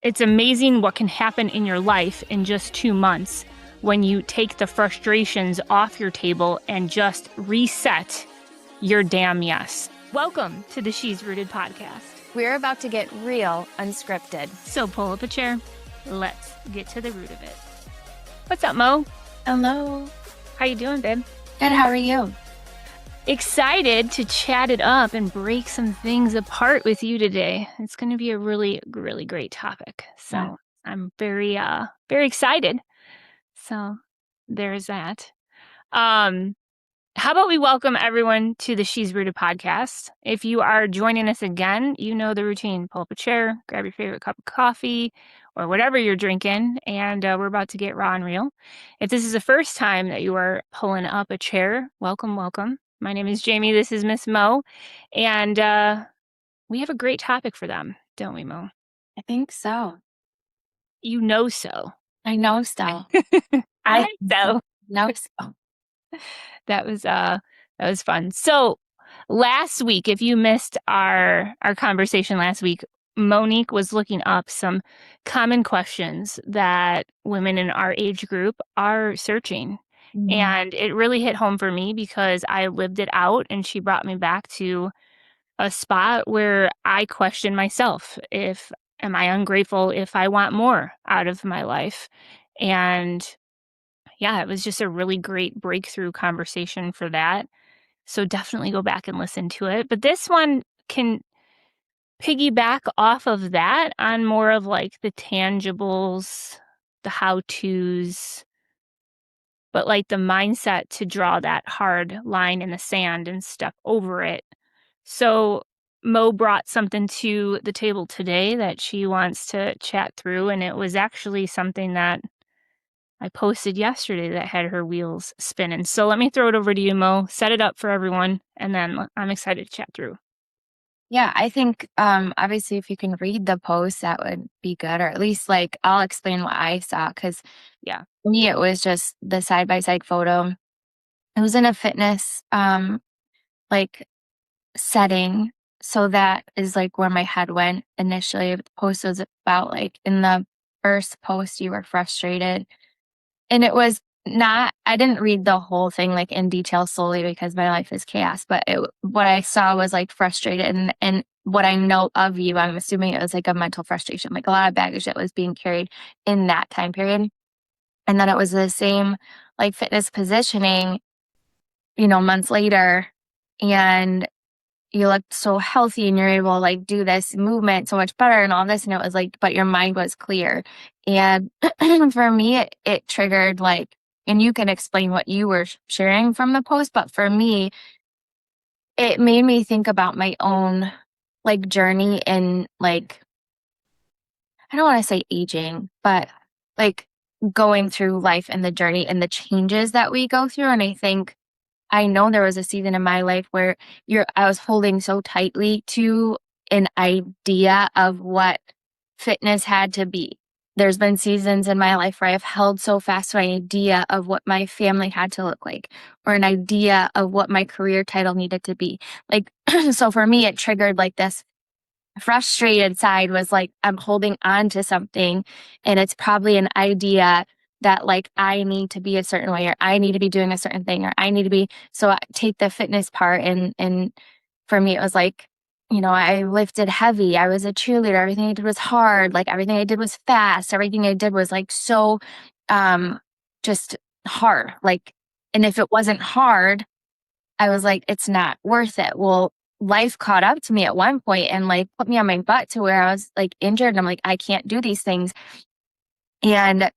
It's amazing what can happen in your life in just 2 months when you take the frustrations off your table and just reset your damn yes. Welcome to the She's Rooted podcast. We're about to get real unscripted. So pull up a chair. Let's get to the root of it. What's up, Mo? Hello. How you doing, babe? Good, how are you? Excited to chat it up and break some things apart with you today. It's going to be a really, really great topic. So Yeah. I'm very excited. So there's that. How about we welcome everyone to the She's Rooted podcast. If you are joining us again, you know the routine. Pull up a chair, grab your favorite cup of coffee or whatever you're drinking, and we're about to get raw and real. If this is the first time that you are pulling up a chair, welcome, welcome. My name is Jamie. This is Miss Mo, and we have a great topic for them, don't we, Mo? I think so. You know so. I know so. I know. know so. That was fun. So last week, if you missed our conversation last week, Monique was looking up some common questions that women in our age group are searching. Mm-hmm. And it really hit home for me because I lived it out, and she brought me back to a spot where I questioned myself. Am I ungrateful if I want more out of my life? And yeah, it was just a really great breakthrough conversation for that. So definitely go back and listen to it. But this one can piggyback off of that on more of like the tangibles, the how-tos, but like the mindset to draw that hard line in the sand and step over it. So Mo brought something to the table today that she wants to chat through, and it was actually something that I posted yesterday that had her wheels spinning. So let me throw it over to you, Mo. Set it up for everyone, and then I'm excited to chat through. Yeah, I think obviously if you can read the post, that would be good. Or at least like I'll explain what I saw, because Yeah. for me it was just the side-by-side photo. It was in a fitness like setting. So that is like where my head went initially. The post was about like in the first post you were frustrated. And it was not, I didn't read the whole thing like in detail solely because my life is chaos, but what I saw was like frustrated, and what I know of you, I'm assuming it was like a mental frustration, like a lot of baggage that was being carried in that time period. And then it was the same like fitness positioning, months later, and you looked so healthy and you're able to like do this movement so much better and all this. And it was like, but your mind was clear. And for me, it triggered like, and you can explain what you were sharing from the post, but for me, it made me think about my own like journey and like, I don't want to say aging, but like going through life and the journey and the changes that we go through. And I know there was a season in my life where I was holding so tightly to an idea of what fitness had to be. There's been seasons in my life where I've held so fast to an idea of what my family had to look like, or an idea of what my career title needed to be. Like, so for me, it triggered like this frustrated side was like, I'm holding on to something, and it's probably an idea that like I need to be a certain way, or I need to be doing a certain thing, or I need to be. So I take the fitness part, and for me it was like, I lifted heavy. I was a cheerleader. Everything I did was hard. Like everything I did was fast. Everything I did was like so just hard. Like, and if it wasn't hard, I was like, it's not worth it. Well, life caught up to me at one point and like put me on my butt to where I was like injured, and I'm like, I can't do these things. And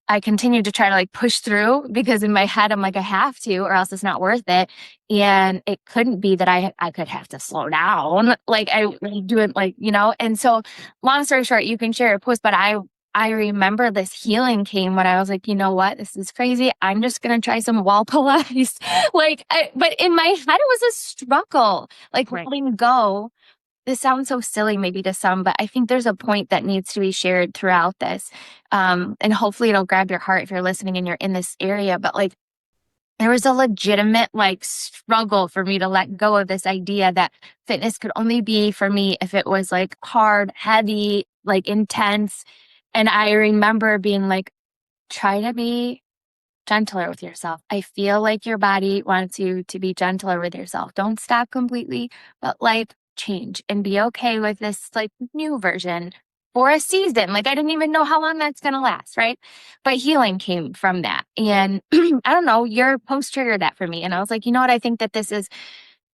I continued to try to like push through, because in my head, I'm like, I have to, or else it's not worth it. And it couldn't be that I could have to slow down. Like I do it like, and so long story short, you can share a post, but I remember this healing came when I was like, you know what, this is crazy. I'm just going to try some wall Pilates. But in my head, it was a struggle, like Right. letting go. This sounds so silly maybe to some, but I think there's a point that needs to be shared throughout this. And hopefully it'll grab your heart if you're listening and you're in this area. But like, there was a legitimate like struggle for me to let go of this idea that fitness could only be for me if it was like hard, heavy, like intense. And I remember being like, try to be gentler with yourself. I feel like your body wants you to be gentler with yourself. Don't stop completely, but like change and be okay with this like new version for a season. Like I didn't even know how long that's going to last, right? But healing came from that. And I don't know, your post triggered that for me. And I was like, you know what? I think that this is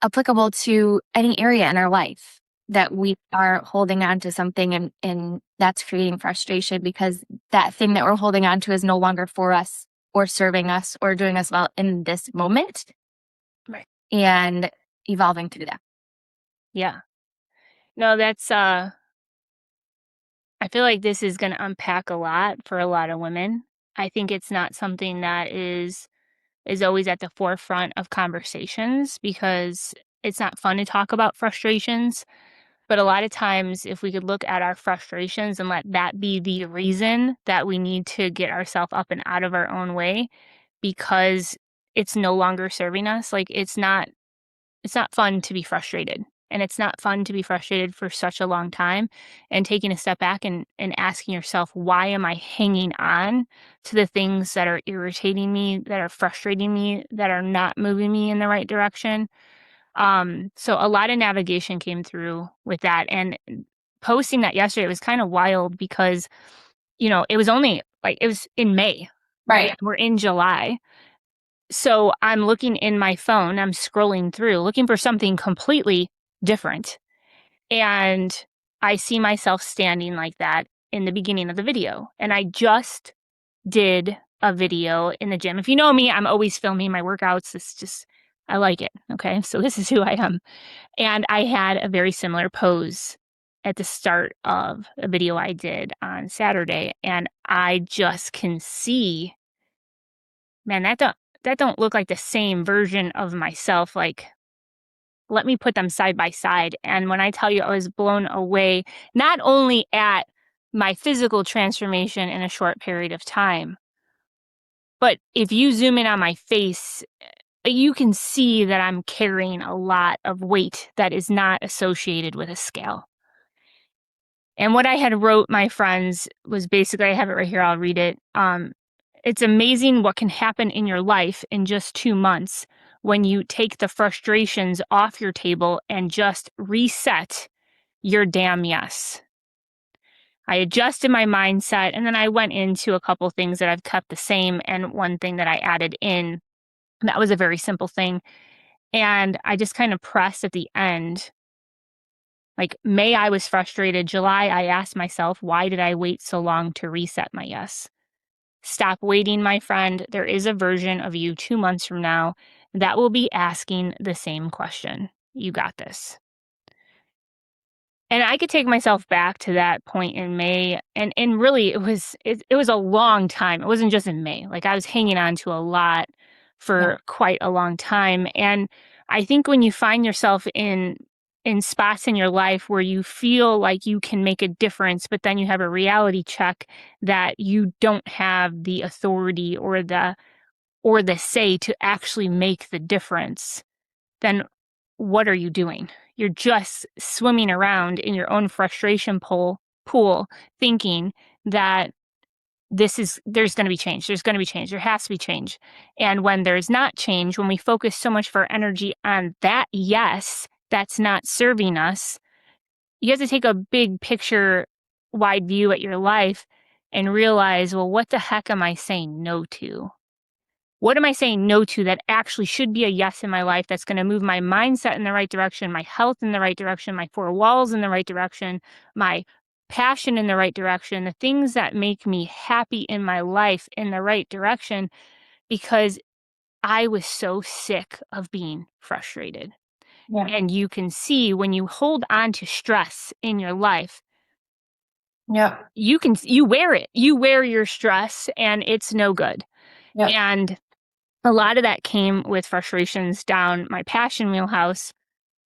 applicable to any area in our life that we are holding on to something and that's creating frustration because that thing that we're holding on to is no longer for us or serving us or doing us well in this moment. Right. And evolving through that. Yeah. No, that's I feel like this is going to unpack a lot for a lot of women. I think it's not something that is always at the forefront of conversations because it's not fun to talk about frustrations. But a lot of times, if we could look at our frustrations and let that be the reason that we need to get ourselves up and out of our own way because it's no longer serving us, like it's not fun to be frustrated. And it's not fun to be frustrated for such a long time. And taking a step back and asking yourself, why am I hanging on to the things that are irritating me, that are frustrating me, that are not moving me in the right direction? So a lot of navigation came through with that. And posting that yesterday was kind of wild because, it was only like it was in May. Right. We're in July. So I'm looking in my phone, I'm scrolling through looking for something completely different. And I see myself standing like that in the beginning of the video. And I just did a video in the gym. If you know me, I'm always filming my workouts. It's just, I like it. Okay. So this is who I am. And I had a very similar pose at the start of a video I did on Saturday. And I just can see, man, that don't look like the same version of myself. Like, let me put them side by side. And when I tell you I was blown away, not only at my physical transformation in a short period of time, but if you zoom in on my face, you can see that I'm carrying a lot of weight that is not associated with a scale. And what I had wrote my friends was basically, I have it right here, I'll read it. It's amazing what can happen in your life in just 2 months when you take the frustrations off your table and just reset your damn yes. I adjusted my mindset and then I went into a couple things that I've kept the same and one thing that I added in. That was a very simple thing. And I just kind of pressed at the end. Like May, I was frustrated. July, I asked myself, why did I wait so long to reset my yes? Stop waiting, my friend. There is a version of you 2 months from now that will be asking the same question. You got this. And I could take myself back to that point in May, and really it was a long time. It wasn't just in May. Like I was hanging on to a lot Yeah. for quite a long time. And I think when you find yourself in spots in your life where you feel like you can make a difference, but then you have a reality check that you don't have the authority or the say to actually make the difference, then what are you doing? You're just swimming around in your own frustration pool thinking that there's going to be change. There's going to be change. There has to be change. And when there's not change, when we focus so much of our energy on that yes, that's not serving us, you have to take a big picture, wide view at your life and realize, well, what the heck am I saying no to? What am I saying no to that actually should be a yes in my life that's going to move my mindset in the right direction, my health in the right direction, my four walls in the right direction, my passion in the right direction, the things that make me happy in my life in the right direction, because I was so sick of being frustrated. Yeah. And you can see when you hold on to stress in your life, Yeah. you wear it. You wear your stress and it's no good. Yeah. And a lot of that came with frustrations down my passion wheelhouse.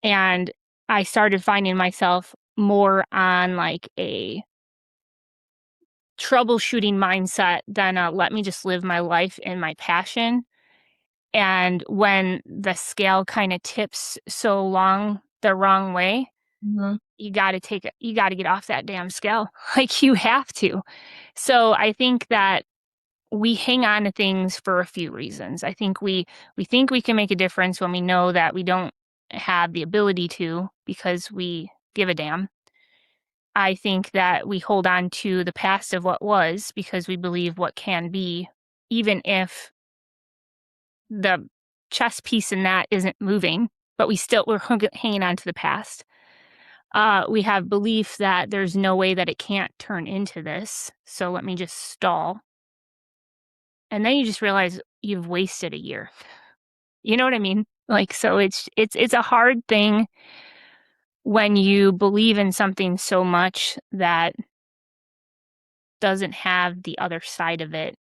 And I started finding myself more on like a troubleshooting mindset than a let me just live my life in my passion. And when the scale kind of tips so long the wrong way, Mhm. you gotta get off that damn scale. Like, you have to. So, I think that we hang on to things for a few reasons. I think we think we can make a difference when we know that we don't have the ability to because we give a damn. I think that we hold on to the past of what was because we believe what can be, even if the chess piece in that isn't moving, but we're hanging on to the past. We have belief that there's no way that it can't turn into this, so let me just stall. And then you just realize you've wasted a year. You know what I mean? Like, so it's a hard thing when you believe in something so much that doesn't have the other side of it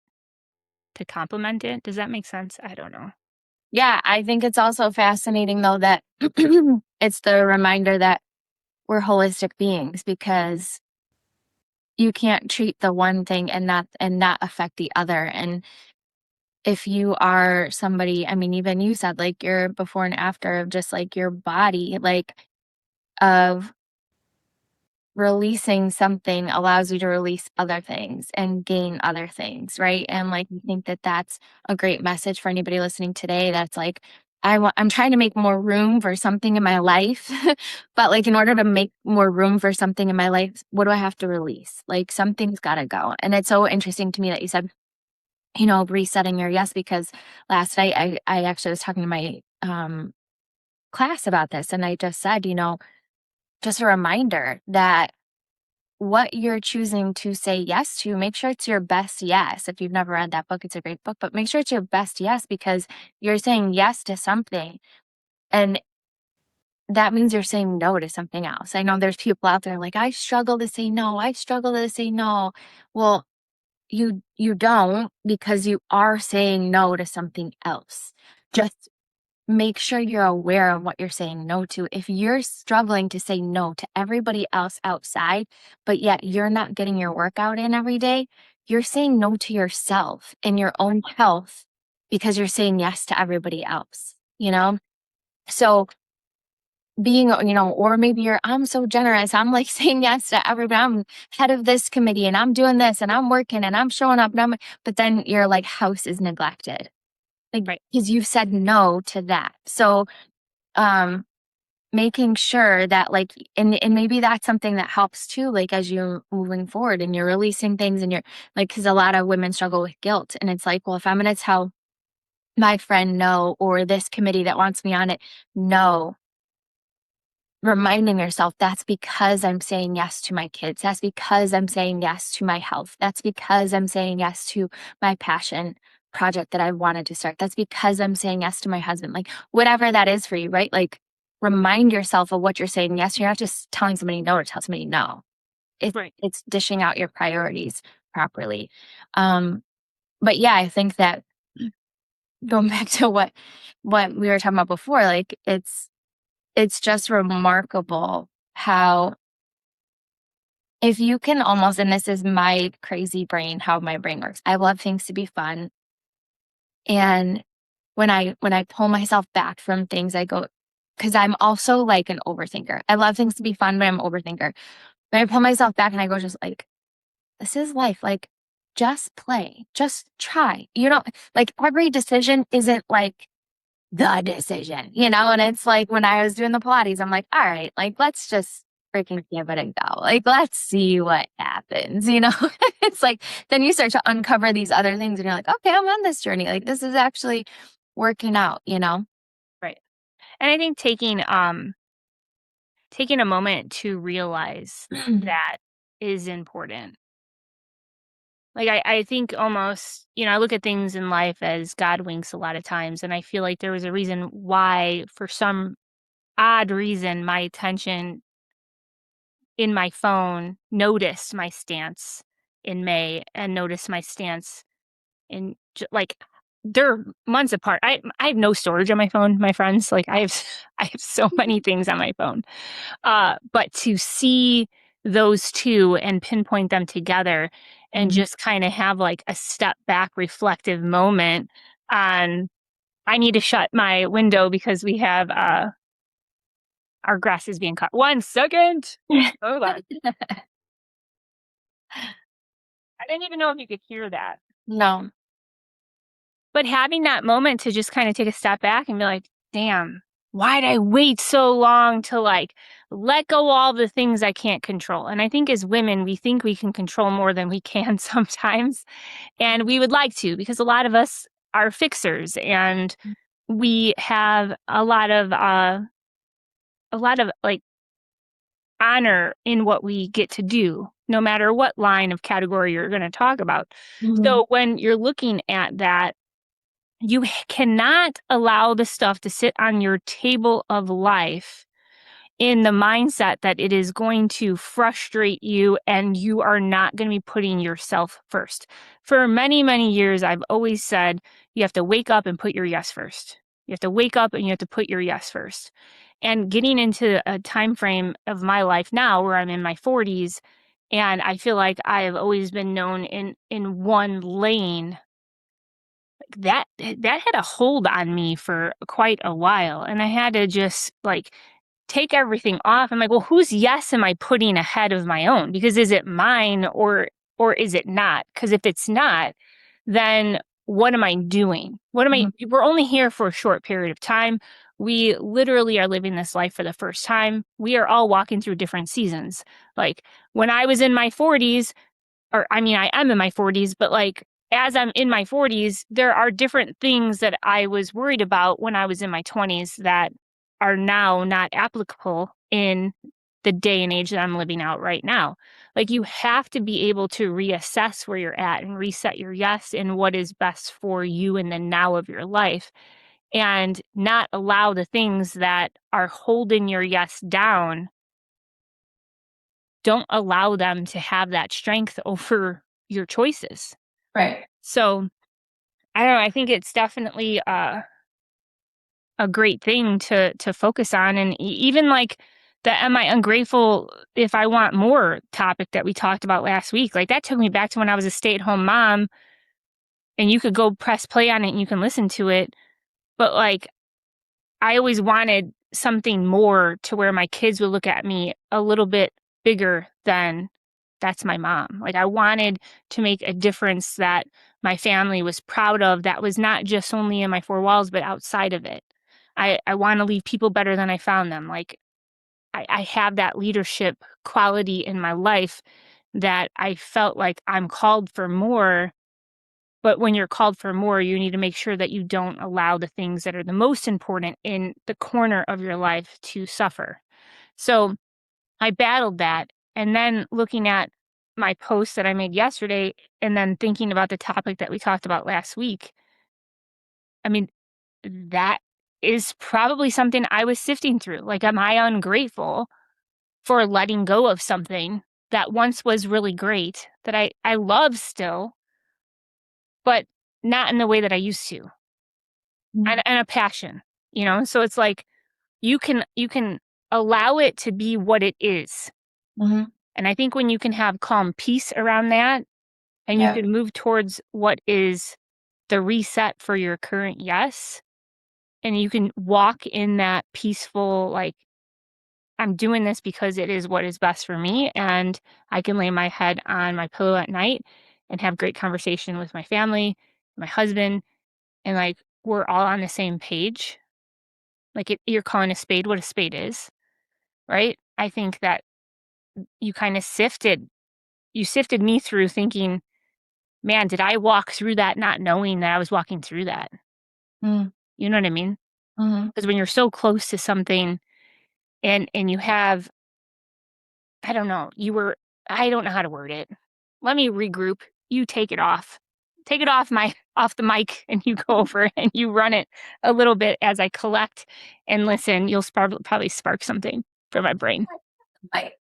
to complement it. Does that make sense? I don't know. Yeah, I think it's also fascinating though that it's the reminder that we're holistic beings because you can't treat the one thing and not affect the other. And if you are somebody, I mean, even you said like your before and after of just like your body, like of releasing something allows you to release other things and gain other things, right? And like I think that that's a great message for anybody listening today that's like I'm trying to make more room for something in my life. But like in order to make more room for something in my life, what do I have to release? Like something's got to go. And it's so interesting to me that you said, you know, resetting your yes, because last night I actually was talking to my class about this and I just said, you know, just a reminder that what you're choosing to say yes to, make sure it's your best yes. If you've never read that book, it's a great book, but make sure it's your best yes because you're saying yes to something. And that means you're saying no to something else. I know there's people out there like, I struggle to say no. I struggle to say no. Well, you don't because you are saying no to something else. Just make sure you're aware of what you're saying no to. If you're struggling to say no to everybody else outside, but yet you're not getting your workout in every day, you're saying no to yourself and your own health because you're saying yes to everybody else, you know? So being, you know, or maybe I'm so generous. I'm like saying yes to everybody. I'm head of this committee and I'm doing this and I'm working and I'm showing up but then your like house is neglected. Like, Right. because you've said no to that. So, um, making sure that like and maybe that's something that helps too, like as you're moving forward and you're releasing things and you're like because a lot of women struggle with guilt and it's like, well, if I'm gonna tell my friend no or this committee that wants me on it, no, reminding yourself that's because I'm saying yes to my kids. That's because I'm saying yes to my health. That's because I'm saying yes to my passion project that I wanted to start. That's because I'm saying yes to my husband. Like whatever that is for you, right? Like remind yourself of what you're saying yes to. You're not just telling somebody no to tell somebody no. Right. It's dishing out your priorities properly. Um, but yeah, I think that going back to what we were talking about before, like it's just remarkable how if you can almost and this is my crazy brain, how my brain works. I love things to be fun. And when I pull myself back from things, I go because I'm also like an overthinker. I love things to be fun, but I'm an overthinker. But I pull myself back and I go just like, this is life. Like just play. Just try. You know, like every decision isn't like the decision, you know? And it's like when I was doing the Pilates, I'm like, all right, like let's just freaking give it a go. Like, let's see what happens, you know? It's like then you start to uncover these other things and you're like, okay, I'm on this journey. Like this is actually working out, you know? Right. And I think taking a moment to realize that is important. Like, I think almost, you know, I look at things in life as God winks a lot of times, and I feel like there was a reason why, for some odd reason, my attention in my phone noticed my stance in May and noticed my stance in like they're months apart. I have no storage on my phone, my friends. Like I have I have so many things on my phone. But to see those two and pinpoint them together and Mhm. just kind of have like a step back reflective moment on I need to shut my window because we have our grass is being cut. 1 second. Hold on. I didn't even know if you could hear that. No. But having that moment to just kind of take a step back and be like, damn, why did I wait so long to like let go all the things I can't control? And I think as women, we think we can control more than we can sometimes. And we would like to, because a lot of us are fixers and we have a lot of like honor in what we get to do, no matter what line of category you're going to talk about. Mhm. So when you're looking at that, you cannot allow the stuff to sit on your table of life in the mindset that it is going to frustrate you and you are not going to be putting yourself first. For many, many years, I've always said you have to wake up and put your yes first. You have to wake up and you have to put your yes first. And getting into a time frame of my life now where I'm in my 40s and I feel like I have always been known in one lane, that had a hold on me for quite a while, and I had to just, like, take everything off. I'm like, "Well, whose yes am I putting ahead of my own? Because is it mine or is it not? Because if it's not, then what am I doing? What am I Mhm. we're only here for a short period of time. We literally are living this life for the first time. We are all walking through different seasons. Like, when I was in my 40s, or I mean, I am in my 40s, but like as I'm in my 40s, there are different things that I was worried about when I was in my 20s that are now not applicable in the day and age that I'm living out right now. Like, you have to be able to reassess where you're at and reset your yes and what is best for you in the now of your life, and not allow the things that are holding your yes down, don't allow them to have that strength over your choices. Right. So, I don't know, I think it's definitely a great thing to focus on, and even, like, the "Am I ungrateful if I want more" topic that we talked about last week, like, that took me back to when I was a stay-at-home mom, and you could go press play on it and you can listen to it, but, like, I always wanted something more to where my kids would look at me a little bit bigger than, "That's my mom." Like, I wanted to make a difference that my family was proud of, that was not just only in my 4 walls, but outside of it. I wanna leave people better than I found them. Like, I have that leadership quality in my life that I felt like I'm called for more, but when you're called for more, you need to make sure that you don't allow the things that are the most important in the corner of your life to suffer. So I battled that. And then looking at my post that I made yesterday and then thinking about the topic that we talked about last week, I mean, that is probably something I was sifting through. Like, am I ungrateful for letting go of something that once was really great, that I love still, but not in the way that I used to? Mhm. And a passion, you know? So it's like you can allow it to be what it is. Mhm. And I think when you can have calm peace around that and you Yeah. can move towards what is the reset for your current yes, and you can walk in that peaceful, like, I'm doing this because it is what is best for me, and I can lay my head on my pillow at night and have great conversation with my family, my husband, and like we're all on the same page. Like, you're calling a spade what a spade is, right? I think that you kind of sifted me through thinking, man, did I walk through that not knowing that I was walking through that? Mhm. You know what I mean? Mhm. Because when you're so close to something and you have, I don't know, I don't know how to word it. Let me regroup. You take it off. Take it off my off the mic and you go over it and you run it a little bit as I collect and listen. You'll probably spark something for my brain. Mic.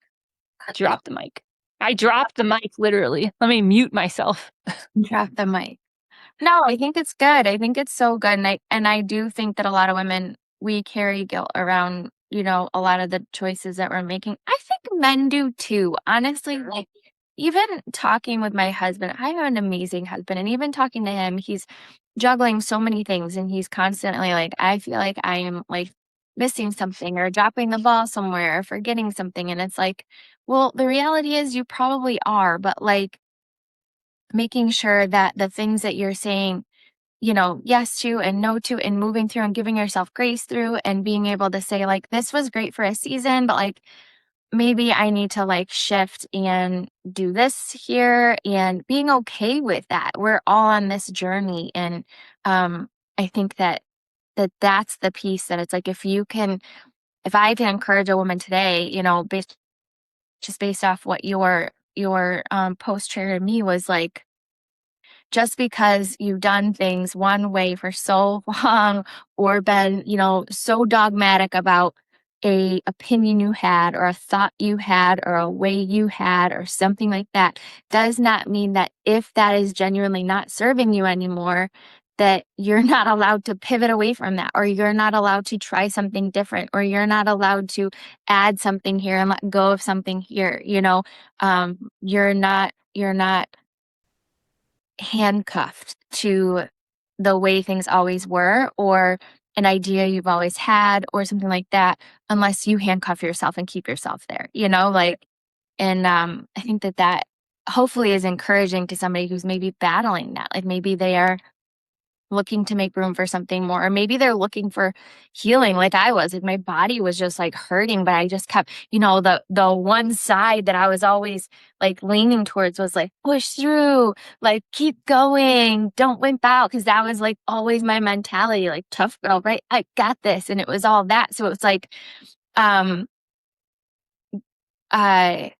Cut the Drop the mic. I dropped the mic literally. Let me mute myself. Drop the mic. No, I think it's good. I think it's so good, and I do think that a lot of women, we carry guilt around, a lot of the choices that we're making. I think men do too. Honestly, like, even talking with my husband, I have an amazing husband, and even talking to him, he's juggling so many things, and he's constantly like, I feel like I am like missing something or dropping the ball somewhere or forgetting something. And it's like, well, the reality is you probably are, but like making sure that the things that you're saying, yes to and no to and moving through and giving yourself grace through and being able to say like, this was great for a season, but like maybe I need to like shift and do this here and being okay with that. We're all on this journey. And I think that's the piece that it's like, if I can encourage a woman today, just based off what your post triggered me was like, just because you've done things one way for so long or been, so dogmatic about a opinion you had or a thought you had or a way you had or something like that does not mean that if that is genuinely not serving you anymore, that you're not allowed to pivot away from that, or you're not allowed to try something different, or you're not allowed to add something here and let go of something here. You're not handcuffed to the way things always were or an idea you've always had or something like that, unless you handcuff yourself and keep yourself there, like, and I think that hopefully is encouraging to somebody who's maybe battling that. Like maybe they are looking to make room for something more, or maybe they're looking for healing like I was. Like my body was just like hurting, but I just kept, the one side that I was always like leaning towards was like, push through, like keep going, don't wimp out. Cause that was like always my mentality, like tough girl, right? I got this. And it was all that. So it was like, um, I,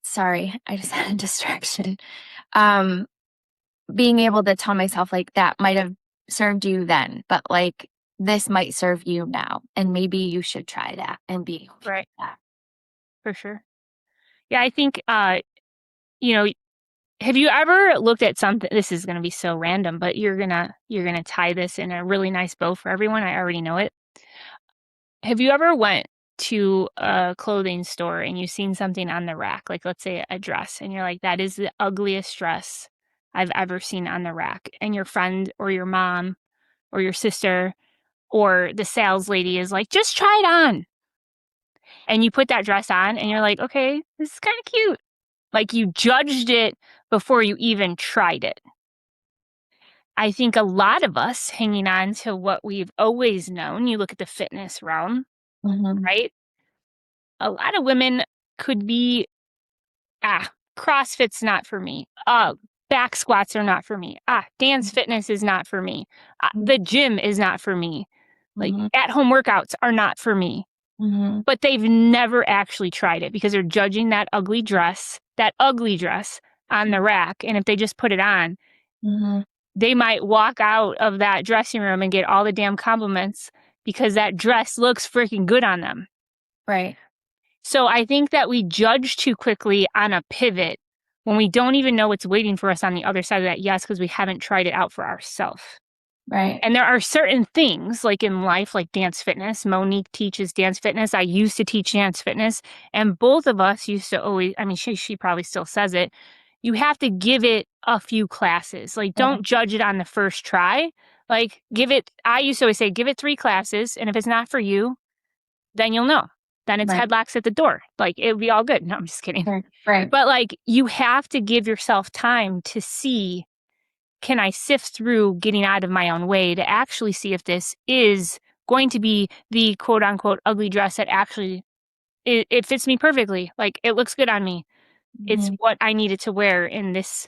sorry, I just had a distraction. Um, being able to tell myself like that might have served you then, but like this might serve you now. And maybe you should try that and be okay Right. with that. For sure. Yeah, I think, you know, have you ever looked at something? This is going to be so random, but you're gonna tie this in a really nice bow for everyone. I already know it. Have you ever went to a clothing store and you've seen something on the rack, like let's say a dress, and you're like, that is the ugliest dress I've ever seen on the rack, and your friend or your mom or your sister or the sales lady is like, just try it on, and you put that dress on, and you're like, okay, this is kind of cute. Like you judged it before you even tried it. I think a lot of us hanging on to what we've always known, you look at the fitness realm, Mm-hmm. right? A lot of women could be, CrossFit's not for me. Back squats are not for me. Dance fitness is not for me. The gym is not for me. Like Mm-hmm. at home workouts are not for me. Mm-hmm. But they've never actually tried it because they're judging that ugly dress on the rack. And if they just put it on, Mm-hmm. they might walk out of that dressing room and get all the damn compliments because that dress looks freaking good on them. Right. So I think that we judge too quickly on a pivot when we don't even know what's waiting for us on the other side of that yes, because we haven't tried it out for ourselves. Right. And there are certain things like in life, like dance fitness. Monique teaches dance fitness. I used to teach dance fitness. And both of us used to always, I mean, she probably still says it. You have to give it a few classes. Like, Right. don't judge it on the first try. Like, I used to always say, give it 3 classes. And if it's not for you, then you'll know. Then it's Right. headlocks at the door. Like, it'll be all good. No, I'm just kidding. Right. Right. But like, you have to give yourself time to see, can I sift through getting out of my own way to actually see if this is going to be the quote unquote ugly dress that actually it fits me perfectly. Like it looks good on me. It's Mm-hmm. what I needed to wear in this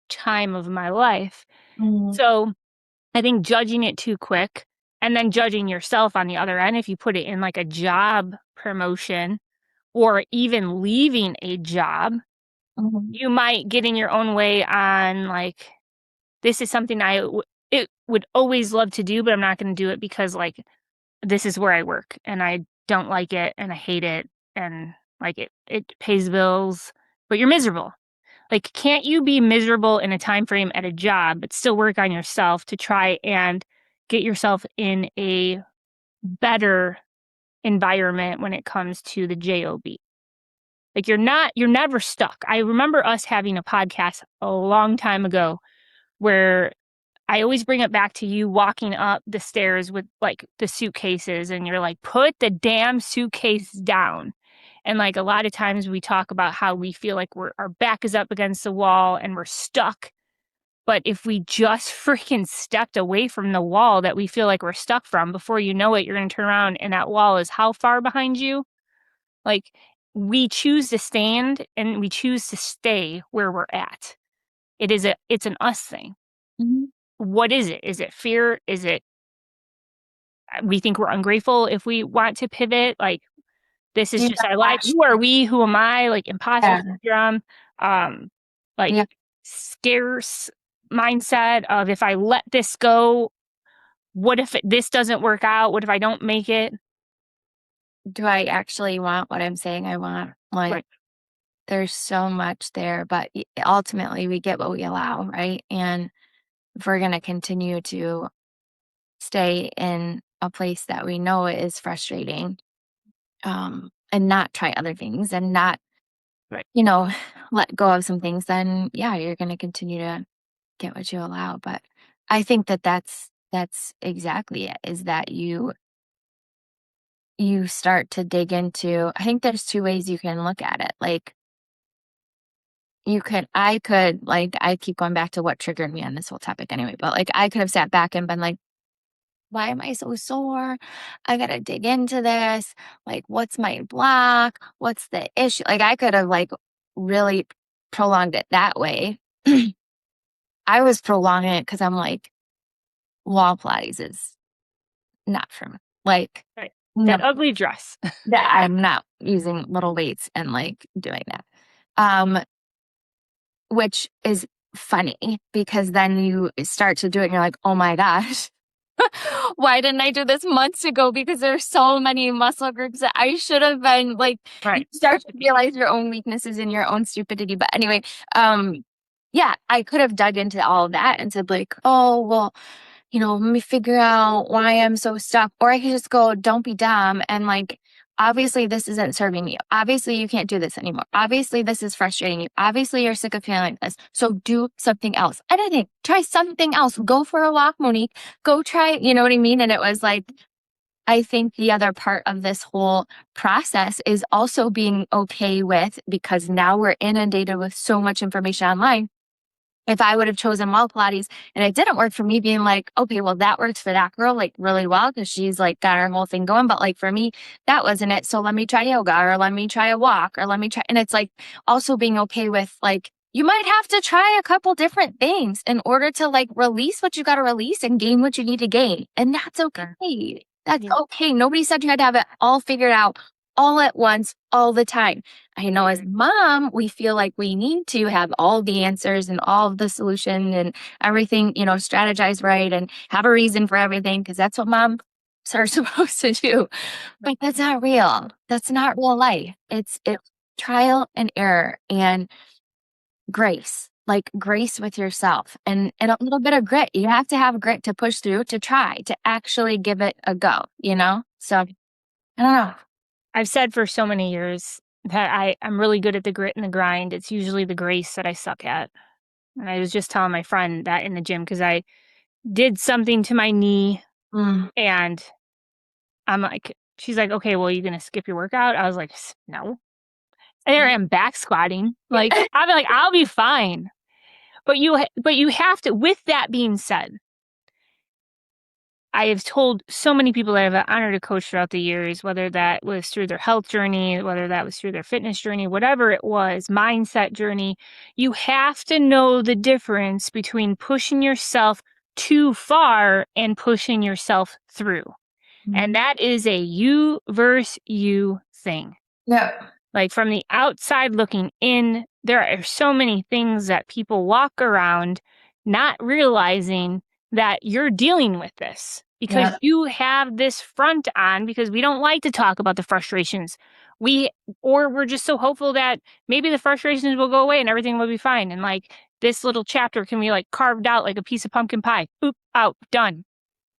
time of my life. Mm-hmm. So I think judging it too quick and then judging yourself on the other end, if you put it in like a job promotion or even leaving a job, Mm-hmm. you might get in your own way on like, this is something it would always love to do, but I'm not going to do it because like this is where I work and I don't like it and I hate it and like it pays bills, but you're miserable. Like, can't you be miserable in a time frame at a job, but still work on yourself to try and get yourself in a better environment when it comes to the job? Like you're never stuck. I remember us having a podcast a long time ago where I always bring it back to you walking up the stairs with like the suitcases and you're like, put the damn suitcase down. And like a lot of times we talk about how we feel like our back is up against the wall and we're stuck. But if we just freaking stepped away from the wall that we feel like we're stuck from, before you know it, you're going to turn around and that wall is how far behind you? Like we choose to stand and we choose to stay where we're at. It's an us thing. Mhm. What is it? Is it fear? Is it we think we're ungrateful if we want to pivot? Like this is You just know, our life. Who are we? Who am I? Like imposter yeah, syndrome, um, like yeah. scarce mindset of if I let this go, what if this doesn't work out? What if I don't make it? Do I actually want what I'm saying I want? Like, Right, there's so much there, but ultimately we get what we allow, right? And if we're going to continue to stay in a place that we know is frustrating, and not try other things and not, right. you know, let go of some things, then yeah, you're going to continue to get what you allow. But I think that that's exactly it, is that you start to dig into, I think there's two ways you can look at it. Like I could, like, I keep going back to what triggered me on this whole topic anyway, but like I could have sat back and been like, why am I so sore? I gotta dig into this. Like, what's my block? What's the issue? Like, I could have like really prolonged it that way. I was prolonging it because I'm like, wall Pilates is not for me. Like, Right. no, That ugly dress. that I'm not using little weights and like doing that. Um, which is funny because then you start to do it and you're like, oh my gosh, why didn't I do this months ago? Because there's so many muscle groups that I should have been like, you Right. start to realize your own weaknesses and your own stupidity. But anyway, um, yeah, I could have dug into all of that and said, like, oh, well, let me figure out why I'm so stuck. Or I could just go, don't be dumb. And like, obviously, this isn't serving you. Obviously, you can't do this anymore. Obviously, this is frustrating you. Obviously, you're sick of feeling like this. So do something else. Anything. Try something else. Go for a walk, Monique. Go try, you know what I mean? And it was like, I think the other part of this whole process is also being okay with, because now we're inundated with so much information online. If I would have chosen wall Pilates and it didn't work for me, being like, okay, well, that works for that girl like really well because she's like got her whole thing going. But like for me, that wasn't it. So let me try yoga, or let me try a walk, or let me try. And it's like also being okay with, like, you might have to try a couple different things in order to like release what you got to release and gain what you need to gain. And that's okay. That's okay. Nobody said you had to have it all figured out all at once, all the time. I know as mom, we feel like we need to have all the answers and all of the solution and everything, strategize right and have a reason for everything, because that's what moms are supposed to do. But that's not real. That's not real life. It's trial and error and grace. Like grace with yourself and a little bit of grit. You have to have grit to push through, to try, to actually give it a go. So I don't know. I've said for so many years that I'm really good at the grit and the grind. It's usually the grace that I suck at. And I was just telling my friend that in the gym because I did something to my knee Mm, and I'm like, she's like, okay, well, you gonna skip your workout? I was like, no. There I am back squatting. Like, I'll be like, I'll be fine. But you have to, with that being said, I have told so many people that I've honored a coach throughout the years, whether that was through their health journey, whether that was through their fitness journey, whatever it was, mindset journey, you have to know the difference between pushing yourself too far and pushing yourself through. And mm. that is a you versus you thing. Yeah. Like from the outside looking in, there are so many things that people walk around not realizing that you're dealing with this because Yeah. you have this front on because we don't like to talk about the frustrations. Or we're just so hopeful that maybe the frustrations will go away and everything will be fine. And like this little chapter can be like carved out like a piece of pumpkin pie. Oop, out, done.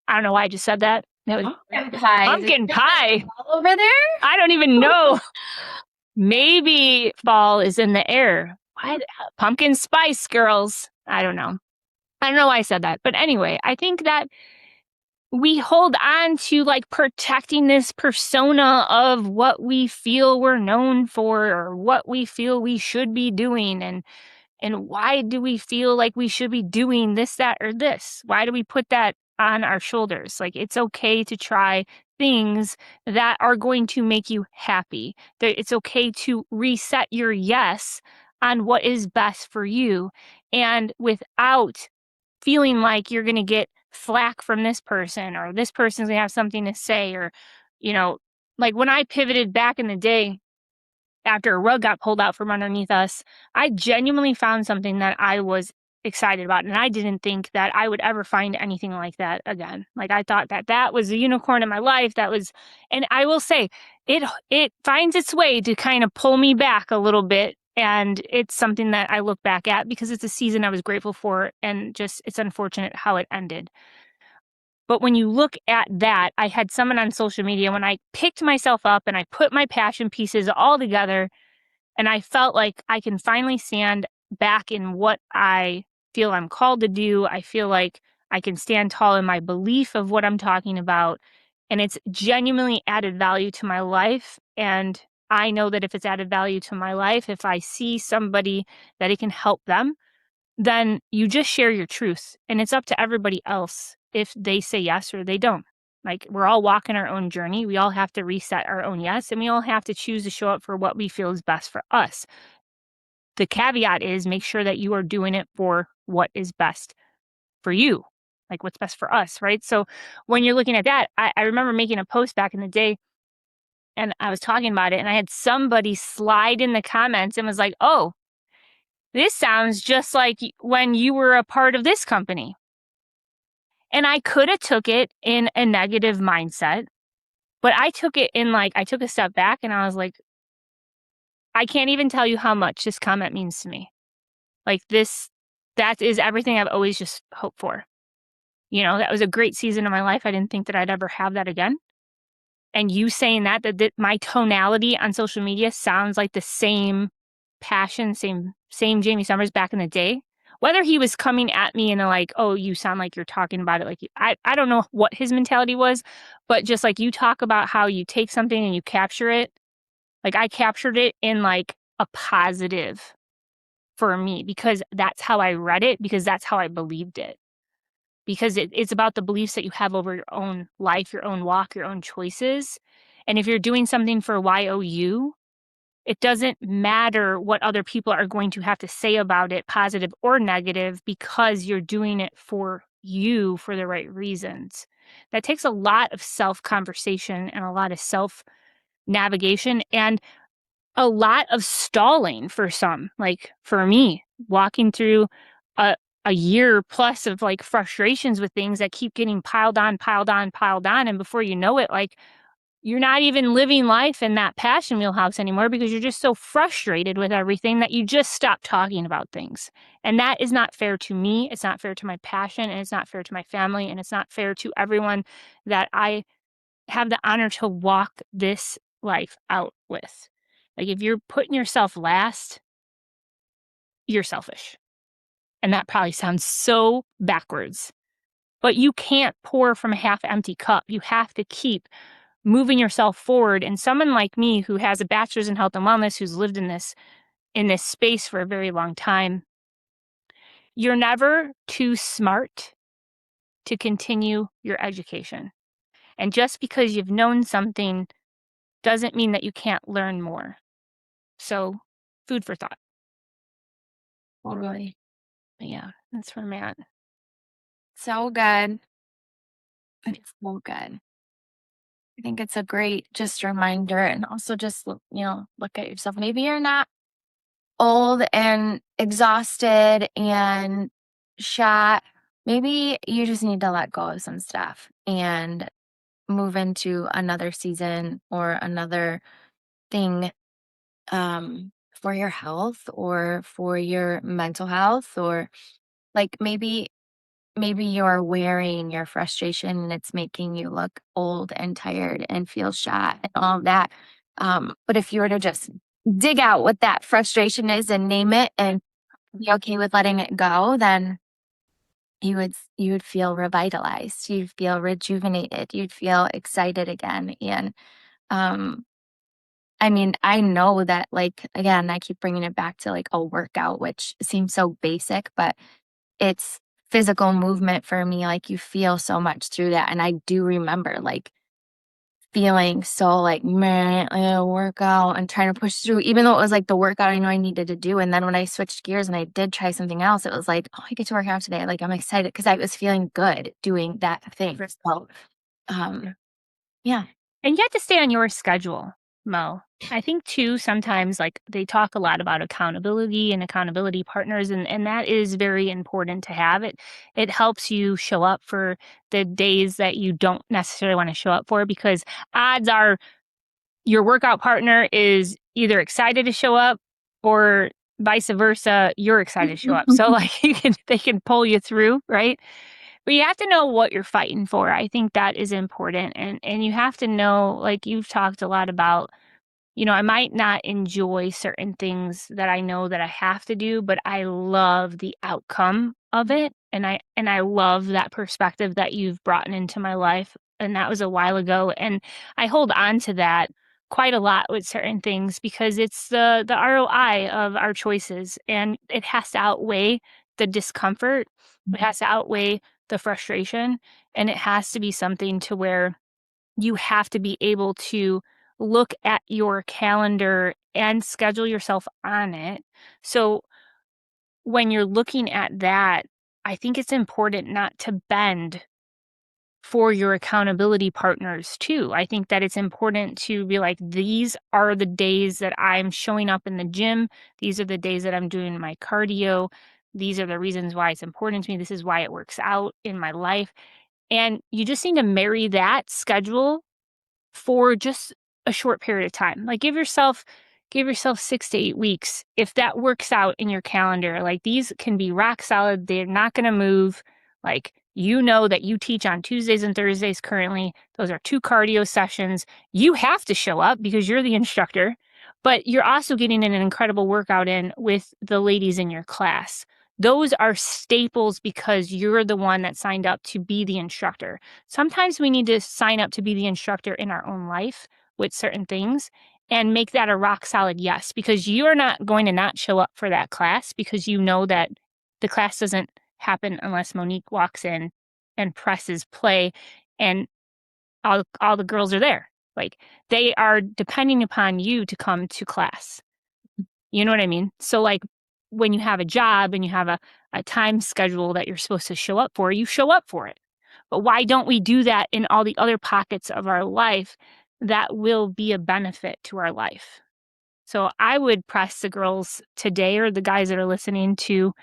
I don't know why I just said that. That was Pumpkin pie. Is it pumpkin pie. all over there? I don't even know. Maybe fall is in the air. Why pumpkin spice girls? I don't know. I don't know why I said that. But anyway, I think that we hold on to like protecting this persona of what we feel we're known for or what we feel we should be doing. And why do we feel like we should be doing this, that, or this? Why do we put that on our shoulders? Like, it's okay to try things that are going to make you happy. It's okay to reset your yes on what is best for you and without feeling like you're going to get flack from this person or this person's going to have something to say or, you know, like when I pivoted back in the day after a rug got pulled out from underneath us, I genuinely found something that I was excited about, and I didn't think that I would ever find anything like that again. Like, I thought that that was a unicorn in my life, that was and I will say, it finds its way to kind of pull me back a little bit, and it's something that I look back at because it's a season I was grateful for, and just it's unfortunate how it ended. But when you look at that, I had someone on social media when I picked myself up and I put my passion pieces all together and I felt like I can finally stand back in what I feel I'm called to do. I feel like I can stand tall in my belief of what I'm talking about. And it's genuinely added value to my life. And I know that if it's added value to my life, if I see somebody that it can help them, then you just share your truth. And it's up to everybody else if they say yes or they don't. Like, we're all walking our own journey. We all have to reset our own yes, and we all have to choose to show up for what we feel is best for us. The caveat is make sure that you are doing it for what is best for you, like what's best for us, right? So when you're looking at that, I remember making a post back in the day and I was talking about it, and I had somebody slide in the comments and was like, oh, this sounds just like when you were a part of this company. And I could have took it in a negative mindset, but I took it in like, I took a step back and I was like, I can't even tell you how much this comment means to me. Like this, that is everything I've always just hoped for. You know, that was a great season of my life. I didn't think that I'd ever have that again. And you saying that my tonality on social media sounds like the same passion, same Jamie Summers back in the day. Whether he was coming at me and like, oh, you sound like you're talking about it like you, I don't know what his mentality was, but just like you talk about how you take something and you capture it, like I captured it in like a positive for me because that's how I read it, because that's how I believed it. Because it's about the beliefs that you have over your own life, your own walk, your own choices. And if you're doing something for YOU, it doesn't matter what other people are going to have to say about it, positive or negative, because you're doing it for you for the right reasons. That takes a lot of self conversation and a lot of self navigation and a lot of stalling for some. Like for me, walking through a a year plus of like frustrations with things that keep getting piled on, piled on, piled on. And before you know it, like you're not even living life in that passion wheelhouse anymore because you're just so frustrated with everything that you just stop talking about things. And that is not fair to me. It's not fair to my passion, and it's not fair to my family, and it's not fair to everyone that I have the honor to walk this life out with. Like, if you're putting yourself last, you're selfish. And that probably sounds so backwards, but you can't pour from a half empty cup. You have to keep moving yourself forward. And someone like me who has a bachelor's in health and wellness, who's lived in this space for a very long time, you're never too smart to continue your education. And just because you've known something doesn't mean that you can't learn more. So, food for thought. Totally. But yeah, that's where I'm at. So good. It's so good. I think it's a great just reminder and also just look at yourself. Maybe you're not old and exhausted and shot. Maybe you just need to let go of some stuff and move into another season or another thing for your health or for your mental health, or like maybe you're wearing your frustration and it's making you look old and tired and feel shot and all of that. But if you were to just dig out what that frustration is and name it and be okay with letting it go, then you would feel revitalized, you'd feel rejuvenated, you'd feel excited again. And um I mean, I know that, like, again, I keep bringing it back to like a workout, which seems so basic, but it's physical movement for me. Like, you feel so much through that. And I do remember like feeling so like, man, I gotta work out and trying to push through, even though it was like the workout I know I needed to do. And then when I switched gears and I did try something else, it was like, oh, I get to work out today. Like, I'm excited because I was feeling good doing that thing. So, um, yeah. And you have to stay on your schedule, Mo. I think too, sometimes like they talk a lot about accountability and accountability partners, and that is very important to have. It helps you show up for the days that you don't necessarily want to show up for, because odds are your workout partner is either excited to show up, or vice versa, you're excited to show up. So like they can pull you through, right? But you have to know what you're fighting for. I think that is important, and you have to know, like you've talked a lot about, I might not enjoy certain things that I know that I have to do, but I love the outcome of it, and I love that perspective that you've brought into my life, and that was a while ago, and I hold on to that quite a lot with certain things, because it's the ROI of our choices, and it has to outweigh the discomfort. It has to outweigh the frustration, and it has to be something to where you have to be able to look at your calendar and schedule yourself on it. So when you're looking at that, I think it's important not to bend for your accountability partners too. I think that it's important to be like, these are the days that I'm showing up in the gym. These are the days that I'm doing my cardio. These are the reasons why it's important to me. This is why it works out in my life. And you just need to marry that schedule for just a short period of time. Like, give yourself 6 to 8 weeks. If that works out in your calendar, like, these can be rock solid. They're not going to move. Like, that you teach on Tuesdays and Thursdays currently. Those are 2 cardio sessions. You have to show up because you're the instructor, but you're also getting an incredible workout in with the ladies in your class. Those are staples because you're the one that signed up to be the instructor. Sometimes we need to sign up to be the instructor in our own life with certain things and make that a rock solid yes, because you are not going to not show up for that class, because you know that the class doesn't happen unless Monique walks in and presses play and all the girls are there. Like, they are depending upon you to come to class. You know what I mean? So, like, when you have a job and you have a time schedule that you're supposed to show up for, you show up for it. But why don't we do that in all the other pockets of our life that will be a benefit to our life? So I would press the girls today, or the guys that are listening, to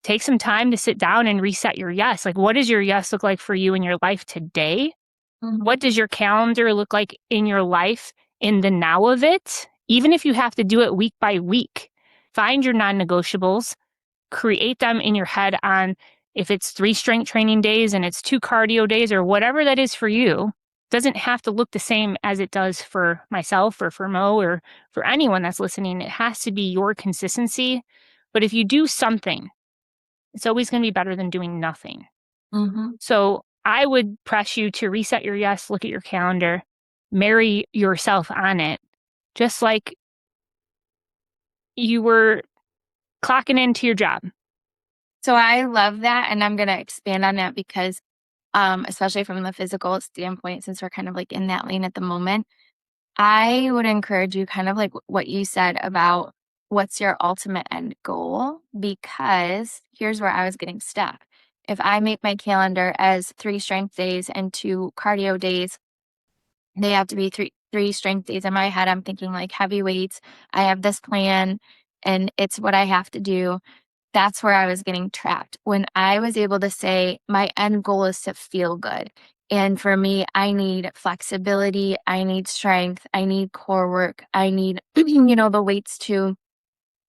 take some time to sit down and reset your yes. Like, what does your yes look like for you in your life today? What does your calendar look like in your life in the now of it? Even if you have to do it week by week, find your non negotiables, create them in your head on, if it's 3 strength training days and it's 2 cardio days, or whatever that is for you. Doesn't have to look the same as it does for myself or for Mo or for anyone that's listening. It has to be your consistency. But if you do something, it's always going to be better than doing nothing. Mm-hmm. So I would press you to reset your yes, look at your calendar, marry yourself on it, just like you were clocking into your job. So I love that, and I'm gonna expand on that because, especially from the physical standpoint, since we're kind of like in that lane at the moment, I would encourage you, kind of like what you said about what's your ultimate end goal, because here's where I was getting stuck. If I make my calendar as 3 strength days and 2 cardio days, they have to be three strength days. In my head, I'm thinking like heavy weights. I have this plan and it's what I have to do. That's where I was getting trapped. When I was able to say, my end goal is to feel good. And for me, I need flexibility, I need strength, I need core work, I need, the weights too.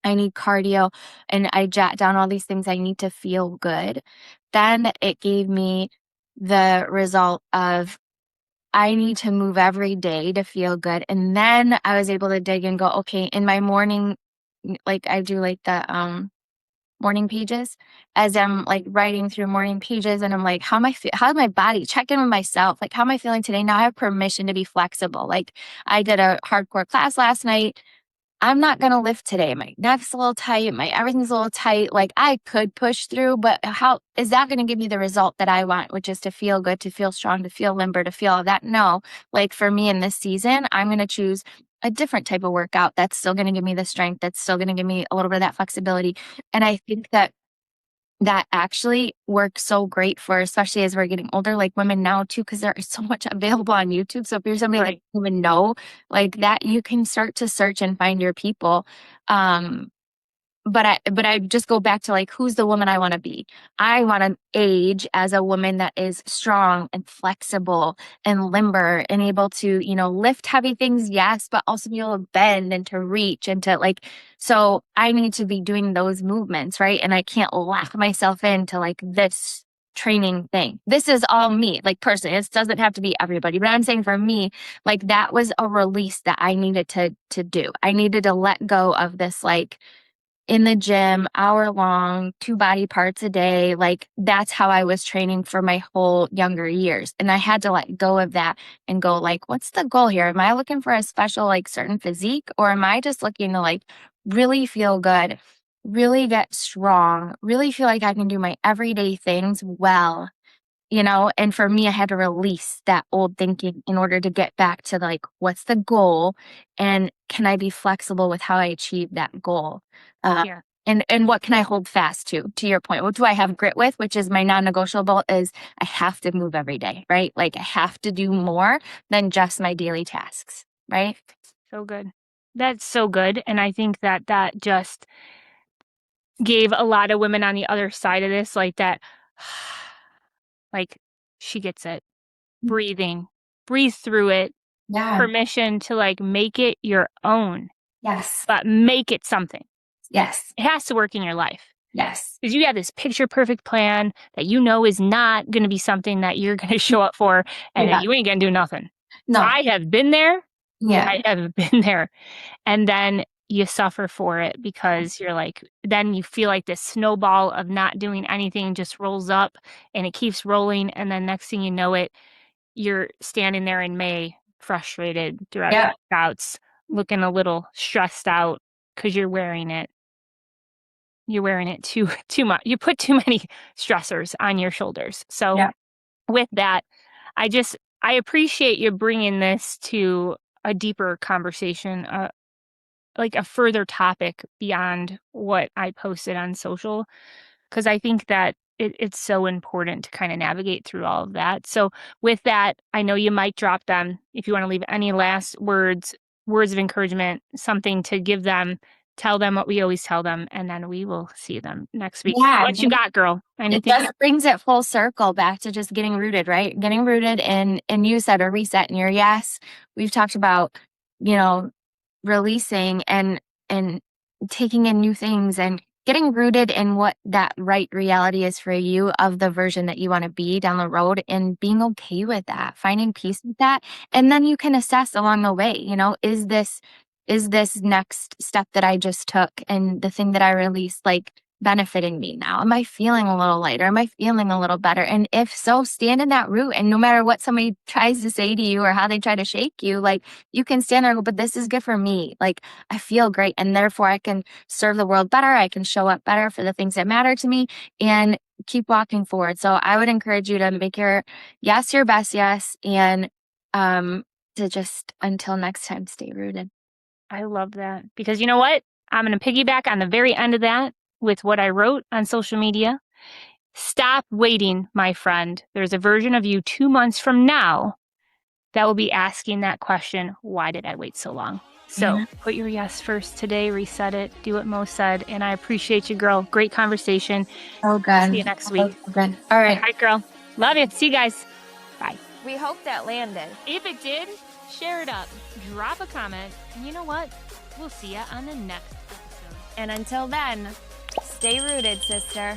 I need cardio. And I jot down all these things I need to feel good. Then it gave me the result of, I need to move every day to feel good. And then I was able to dig and go, okay, in my morning, like I do like the morning pages as I'm like writing through morning pages, and I'm like, how my body check in with myself? Like, how am I feeling today? Now I have permission to be flexible. Like, I did a hardcore class last night. I'm not going to lift today. My neck's a little tight. My everything's a little tight. Like, I could push through, but how is that going to give me the result that I want, which is to feel good, to feel strong, to feel limber, to feel all that? No, like for me in this season, I'm going to choose a different type of workout that's still going to give me the strength, that's still going to give me a little bit of that flexibility. And I think that that actually works so great for, especially as we're getting older, like women now too, because there is so much available on YouTube. So if you're somebody like you even know, like that, you can start to search and find your people. Um, but I just go back to like, who's the woman I want to be? I want to age as a woman that is strong and flexible and limber and able to, lift heavy things, yes, but also be able to bend and to reach and to like, so I need to be doing those movements, right? And I can't lock myself into like this training thing. This is all me, like personally. It doesn't have to be everybody, but I'm saying for me, like that was a release that I needed to do. I needed to let go of this like in the gym, hour long, 2 body parts a day. Like that's how I was training for my whole younger years. And I had to let go of that and go like, what's the goal here? Am I looking for a special, like certain physique, or am I just looking to like really feel good, really get strong, really feel like I can do my everyday things well? And for me, I had to release that old thinking in order to get back to like, what's the goal? And can I be flexible with how I achieve that goal? Yeah. And what can I hold fast to your point? What do I have grit with? Which is my non-negotiable is I have to move every day, right? Like I have to do more than just my daily tasks, right? So good. That's so good. And I think that that just gave a lot of women on the other side of this, like that, like she gets it. Breathing, breathe through it, Yeah. permission to like make it your own, Yes. but make it something. Yes. It has to work in your life. Yes. Because you have this picture perfect plan that you know is not going to be something that you're going to show up for, and Yeah. you ain't going to do nothing. No. I have been there. Yeah. I have been there. And then you suffer for it because you're like, then you feel like this snowball of not doing anything just rolls up and it keeps rolling. And then next thing you know it, you're standing there in May, frustrated throughout Yeah. your workouts, looking a little stressed out because you're wearing it. You're wearing it too much. You put too many stressors on your shoulders. So Yeah. with that, I appreciate you bringing this to a deeper conversation, like a further topic beyond what I posted on social, because I think that it's so important to kind of navigate through all of that. So with that, I know you might drop them. If you want to leave any last words of encouragement, something to give them, tell them what we always tell them, and then we will see them next week. Yeah. What you got, girl? It Anything? just brings it full circle back to just getting rooted, right? Getting rooted in, and you said a reset in your yes. We've talked about, you know, releasing and taking in new things and getting rooted in what that right reality is for you of the version that you want to be down the road, and being okay with that, finding peace with that. And then you can assess along the way, is this next step that I just took and the thing that I released like benefiting me now? Am I feeling a little lighter? Am I feeling a little better? And if so, stand in that root. And no matter what somebody tries to say to you or how they try to shake you, like you can stand there and go, but this is good for me. Like I feel great. And therefore I can serve the world better. I can show up better for the things that matter to me and keep walking forward. So I would encourage you to make your yes your best yes. And to just until next time, stay rooted. I love that because you know what? I'm going to piggyback on the very end of that with what I wrote on social media. Stop waiting, my friend. There's a version of you 2 months from now that will be asking that question, why did I wait so long? So put your yes first today, reset it, do what Mo said. And I appreciate you, girl. Great conversation. Oh, good. See you next week. Oh, good. All right. All right, girl. Love you. See you guys. Bye. We hope that landed. If it did, share it up, drop a comment, and you know what? We'll see you on the next episode. And until then, stay rooted, sister.